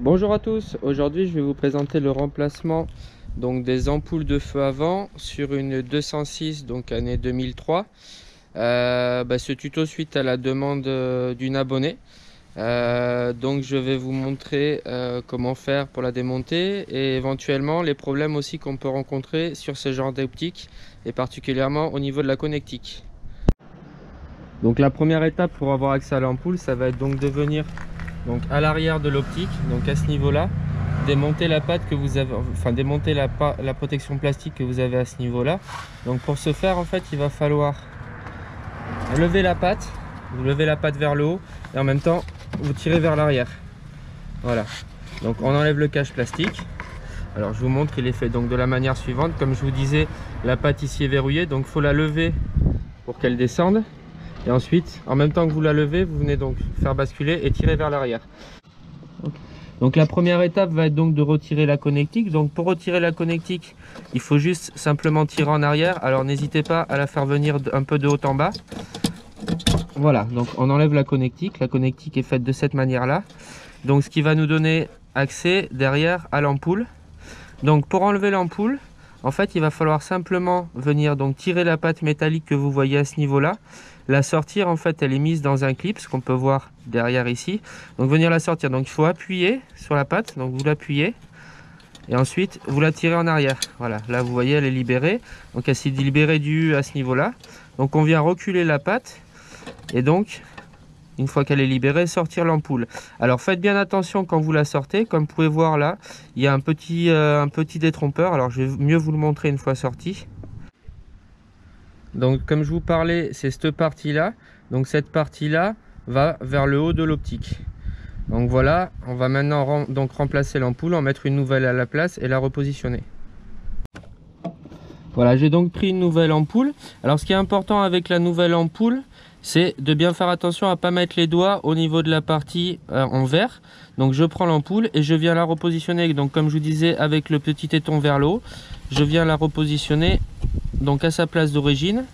Bonjour à tous, aujourd'hui je vais vous présenter le remplacement des ampoules de feu avant sur une 206 année 2003. Ce tuto suite à la demande d'une abonnée. Je vais vous montrer comment faire pour la démonter et éventuellement les problèmes aussi qu'on peut rencontrer sur ce genre d'optique et particulièrement au niveau de la connectique. Donc la première étape pour avoir accès à l'ampoule, ça va être de venir à l'arrière de l'optique, donc à ce niveau là, démonter la patte que vous avez, enfin démonter la protection plastique que vous avez à ce niveau là. Donc pour ce faire, en fait, il va falloir lever la patte, vous levez la patte vers le haut et en même temps vous tirez vers l'arrière. Voilà, donc on enlève le cache plastique. Alors je vous montre, il est fait de la manière suivante. Comme je vous disais, la patte ici est verrouillée, donc il faut la lever pour qu'elle descende. Et ensuite, en même temps que vous la levez, vous venez faire basculer et tirer vers l'arrière. Donc la première étape va être de retirer la connectique. Donc pour retirer la connectique, il faut juste simplement tirer en arrière. Alors n'hésitez pas à la faire venir un peu de haut en bas. Voilà, donc on enlève la connectique. La connectique est faite de cette manière-là. Donc ce qui va nous donner accès derrière à l'ampoule. Donc pour enlever l'ampoule, en fait, il va falloir simplement venir tirer la patte métallique que vous voyez à ce niveau-là. La sortir, en fait, elle est mise dans un clip, ce qu'on peut voir derrière ici. Donc venir la sortir. Donc il faut appuyer sur la patte. Donc vous l'appuyez et ensuite vous la tirez en arrière. Voilà, là vous voyez, elle est libérée. Donc elle s'est libérée du à ce niveau-là. Donc on vient reculer la patte et donc une fois qu'elle est libérée, sortir l'ampoule. Alors faites bien attention quand vous la sortez. Comme vous pouvez voir là, il y a un petit détrompeur. Alors je vais mieux vous le montrer une fois sorti. Donc comme je vous parlais, c'est cette partie là. Donc cette partie là va vers le haut de l'optique. Donc voilà, on va maintenant remplacer l'ampoule, en mettre une nouvelle à la place et la repositionner. Voilà, j'ai donc pris une nouvelle ampoule. Alors ce qui est important avec la nouvelle ampoule, c'est de bien faire attention à ne pas mettre les doigts au niveau de la partie en vert. Donc je prends l'ampoule et je viens la repositionner. Donc comme je vous disais, avec le petit téton vers le haut, je viens la repositionner à sa place d'origine.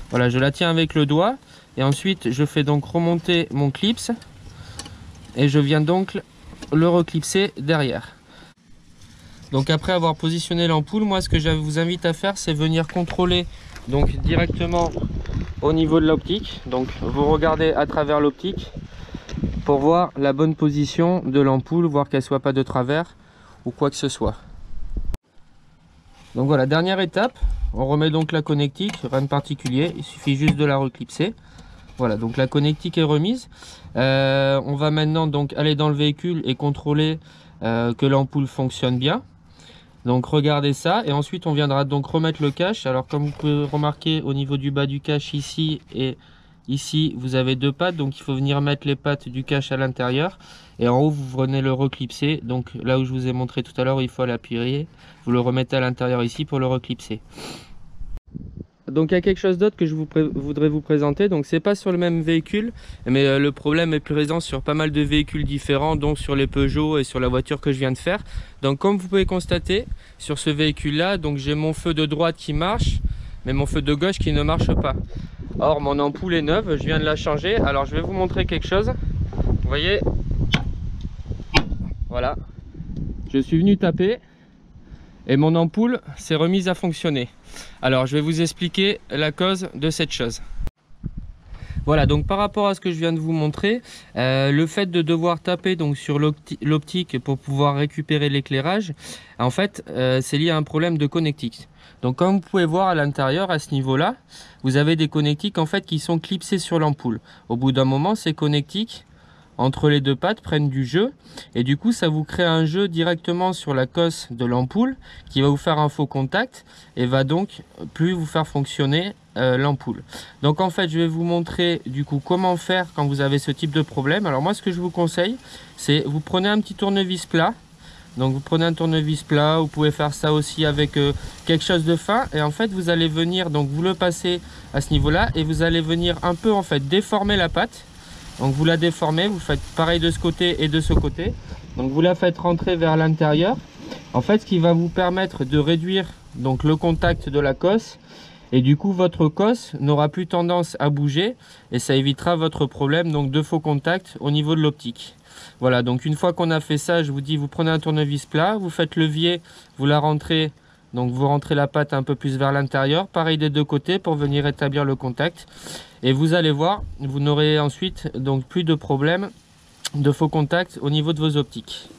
Voilà, je la tiens avec le doigt et ensuite je fais remonter mon clips et je viens le reclipser derrière. Donc après avoir positionné l'ampoule, moi ce que je vous invite à faire, c'est venir contrôler directement au niveau de l'optique. Donc vous regardez à travers l'optique pour voir la bonne position de l'ampoule, voir qu'elle soit pas de travers ou quoi que ce soit. Donc voilà, dernière étape, on remet la connectique, rien de particulier, il suffit juste de la reclipser. Voilà, donc la connectique est remise. On va maintenant aller dans le véhicule et contrôler que l'ampoule fonctionne bien. Donc regardez ça et ensuite on viendra remettre le cache. Alors comme vous pouvez remarquer au niveau du bas du cache ici et ici vous avez deux pattes, donc il faut venir mettre les pattes du cache à l'intérieur et en haut vous venez le reclipser. Donc là où je vous ai montré tout à l'heure, il faut l'appuyer, vous le remettez à l'intérieur ici pour le reclipser. Donc il y a quelque chose d'autre que je voudrais vous présenter. Donc c'est pas sur le même véhicule, mais le problème est présent sur pas mal de véhicules différents, dont sur les Peugeot et sur la voiture que je viens de faire. Donc comme vous pouvez constater sur ce véhicule là, j'ai mon feu de droite qui marche, mais mon feu de gauche qui ne marche pas. Or mon ampoule est neuve, je viens de la changer. Alors je vais vous montrer quelque chose. Vous voyez, voilà, je suis venu taper et mon ampoule s'est remise à fonctionner. Alors je vais vous expliquer la cause de cette chose. Voilà, donc par rapport à ce que je viens de vous montrer, le fait de devoir taper sur l'optique pour pouvoir récupérer l'éclairage, en fait c'est lié à un problème de connectique. Donc comme vous pouvez voir à l'intérieur, à ce niveau là, vous avez des connectiques en fait qui sont clipsées sur l'ampoule. Au bout d'un moment, ces connectiques entre les deux pattes prennent du jeu et du coup ça vous crée un jeu directement sur la cosse de l'ampoule qui va vous faire un faux contact et va donc plus vous faire fonctionner l'ampoule. Donc en fait je vais vous montrer du coup comment faire quand vous avez ce type de problème. Alors moi ce que je vous conseille, c'est vous prenez un petit tournevis plat. Donc vous prenez un tournevis plat, vous pouvez faire ça aussi avec quelque chose de fin et en fait vous allez venir vous le passer à ce niveau là et vous allez venir un peu en fait déformer la patte. Donc vous la déformez, vous faites pareil de ce côté et de ce côté. Donc vous la faites rentrer vers l'intérieur. En fait, ce qui va vous permettre de réduire le contact de la cosse et du coup votre cosse n'aura plus tendance à bouger et ça évitera votre problème donc de faux contact au niveau de l'optique. Voilà, donc une fois qu'on a fait ça, je vous dis, vous prenez un tournevis plat, vous faites levier, vous la rentrez, donc vous rentrez la patte un peu plus vers l'intérieur, pareil des deux côtés pour venir établir le contact. Et vous allez voir, vous n'aurez ensuite donc plus de problème de faux contact au niveau de vos optiques.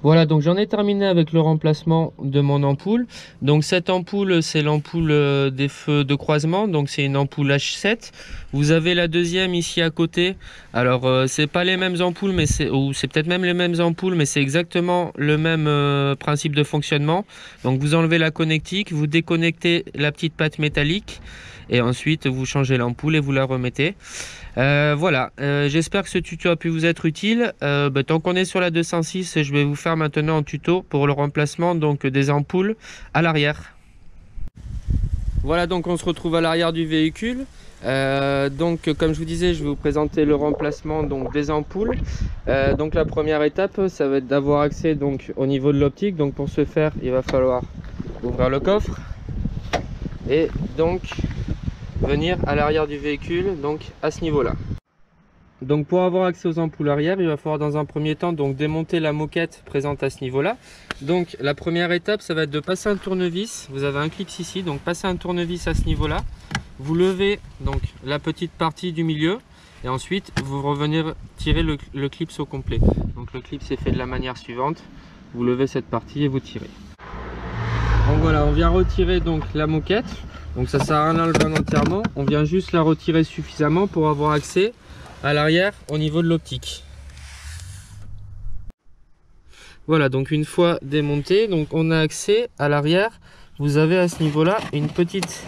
Voilà, donc j'en ai terminé avec le remplacement de mon ampoule. Donc cette ampoule, c'est l'ampoule des feux de croisement, donc c'est une ampoule H7. Vous avez la deuxième ici à côté. Alors c'est pas les mêmes ampoules, mais c'est peut-être même les mêmes ampoules, mais c'est exactement le même principe de fonctionnement. Donc vous enlevez la connectique, vous déconnectez la petite patte métallique et ensuite vous changez l'ampoule et vous la remettez. Voilà, j'espère que ce tuto a pu vous être utile. Tant qu'on est sur la 206, je vais vous faire maintenant un tuto pour le remplacement donc des ampoules à l'arrière. Voilà, donc on se retrouve à l'arrière du véhicule. Donc comme je vous disais, je vais vous présenter le remplacement donc des ampoules. Donc la première étape, ça va être d'avoir accès donc au niveau de l'optique. Donc pour ce faire, il va falloir ouvrir le coffre et donc venir à l'arrière du véhicule, donc à ce niveau là. Donc pour avoir accès aux ampoules arrière, il va falloir dans un premier temps donc démonter la moquette présente à ce niveau là. Donc la première étape, ça va être de passer un tournevis. Vous avez un clip ici, donc passez un tournevis à ce niveau là, vous levez donc la petite partie du milieu et ensuite vous revenez tirer le clip au complet. Donc le clip c'est fait de la manière suivante, vous levez cette partie et vous tirez. Donc voilà, on vient retirer donc la moquette. Donc ça sert à rien de l'enlever entièrement, on vient juste la retirer suffisamment pour avoir accès à l'arrière au niveau de l'optique. Voilà, donc une fois démonté, donc on a accès à l'arrière. Vous avez à ce niveau là une petite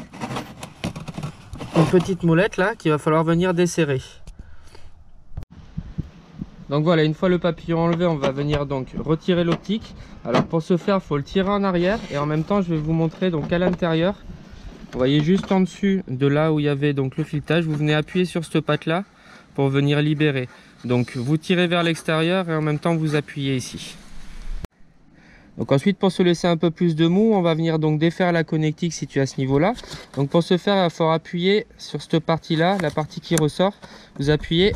molette là qu'il va falloir venir desserrer. Donc voilà, une fois le papillon enlevé, on va venir donc retirer l'optique. Alors pour ce faire, il faut le tirer en arrière et en même temps je vais vous montrer donc à l'intérieur. Vous voyez juste en dessus de là où il y avait donc le filetage, vous venez appuyer sur cette patte là pour venir libérer. Donc vous tirez vers l'extérieur et en même temps vous appuyez ici. Donc ensuite, pour se laisser un peu plus de mou, on va venir donc défaire la connectique située à ce niveau là. Donc pour ce faire, il va falloir appuyer sur cette partie là, la partie qui ressort. Vous appuyez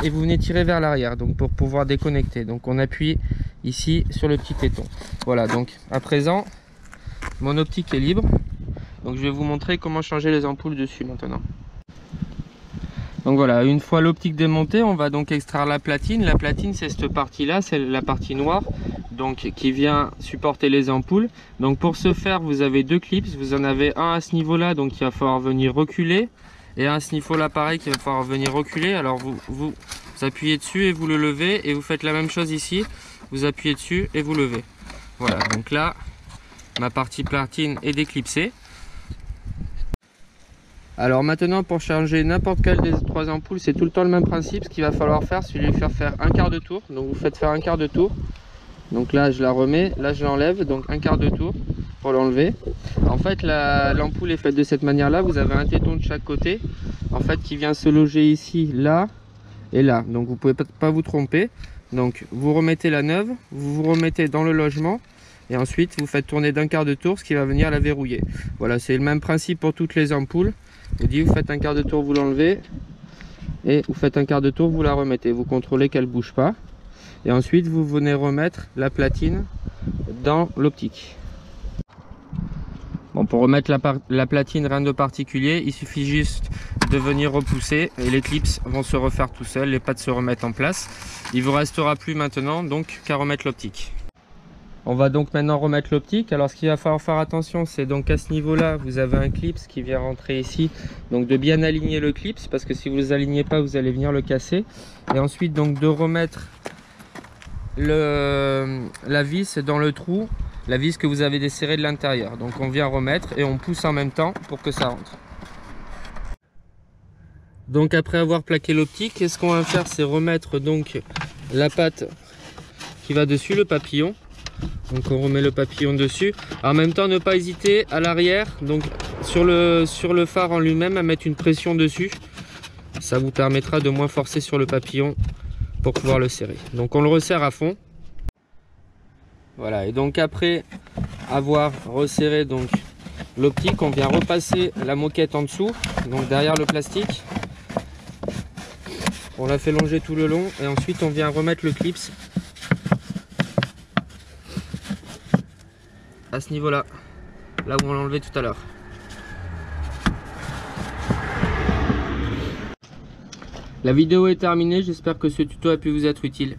et vous venez tirer vers l'arrière donc pour pouvoir déconnecter. Donc on appuie ici sur le petit téton. Voilà, donc à présent mon optique est libre. Donc je vais vous montrer comment changer les ampoules dessus maintenant. Donc voilà, une fois l'optique démontée, on va donc extraire la platine. La platine, c'est cette partie là, c'est la partie noire donc qui vient supporter les ampoules. Donc pour ce faire, vous avez deux clips, vous en avez un à ce niveau là, donc il va falloir venir reculer, et un à ce niveau là pareil qui va falloir venir reculer. Alors vous appuyez dessus et vous le levez, et vous faites la même chose ici, vous appuyez dessus et vous levez. Voilà, donc là ma partie platine est déclipsée. Alors maintenant, pour changer n'importe quelle des trois ampoules, c'est tout le temps le même principe. Ce qu'il va falloir faire, c'est lui faire un quart de tour. Donc vous faites faire un quart de tour. Donc là je la remets, là je l'enlève, donc un quart de tour pour l'enlever. En fait l'ampoule est faite de cette manière là, vous avez un téton de chaque côté en fait qui vient se loger ici, là et là. Donc vous pouvez pas vous tromper. Donc vous remettez la neuve, vous vous remettez dans le logement et ensuite vous faites tourner d'un quart de tour, ce qui va venir la verrouiller. Voilà, c'est le même principe pour toutes les ampoules. Vous faites un quart de tour, vous l'enlevez et vous faites un quart de tour, vous la remettez, vous contrôlez qu'elle bouge pas et ensuite vous venez remettre la platine dans l'optique. Bon, pour remettre la platine, rien de particulier, il suffit juste de venir repousser et les clips vont se refaire tout seuls, les pattes se remettent en place. Il vous restera plus maintenant donc qu'à remettre l'optique. On va donc maintenant remettre l'optique. Alors ce qu'il va falloir faire attention, c'est donc à ce niveau là vous avez un clip qui vient rentrer ici, donc de bien aligner le clip parce que si vous ne les alignez pas vous allez venir le casser, et ensuite donc de remettre la vis dans le trou, la vis que vous avez desserrée de l'intérieur. Donc on vient remettre et on pousse en même temps pour que ça rentre. Donc après avoir plaqué l'optique, ce qu'on va faire, c'est remettre donc la patte qui va dessus, le papillon. Donc on remet le papillon dessus. En même temps, ne pas hésiter à l'arrière, donc sur le phare en lui-même, à mettre une pression dessus. Ça vous permettra de moins forcer sur le papillon pour pouvoir le serrer. Donc on le resserre à fond. Voilà, et donc après avoir resserré donc l'optique, on vient repasser la moquette en dessous, donc derrière le plastique. On la fait longer tout le long et ensuite on vient remettre le clips à ce niveau-là, là où on l'a enlevé tout à l'heure. La vidéo est terminée, j'espère que ce tuto a pu vous être utile.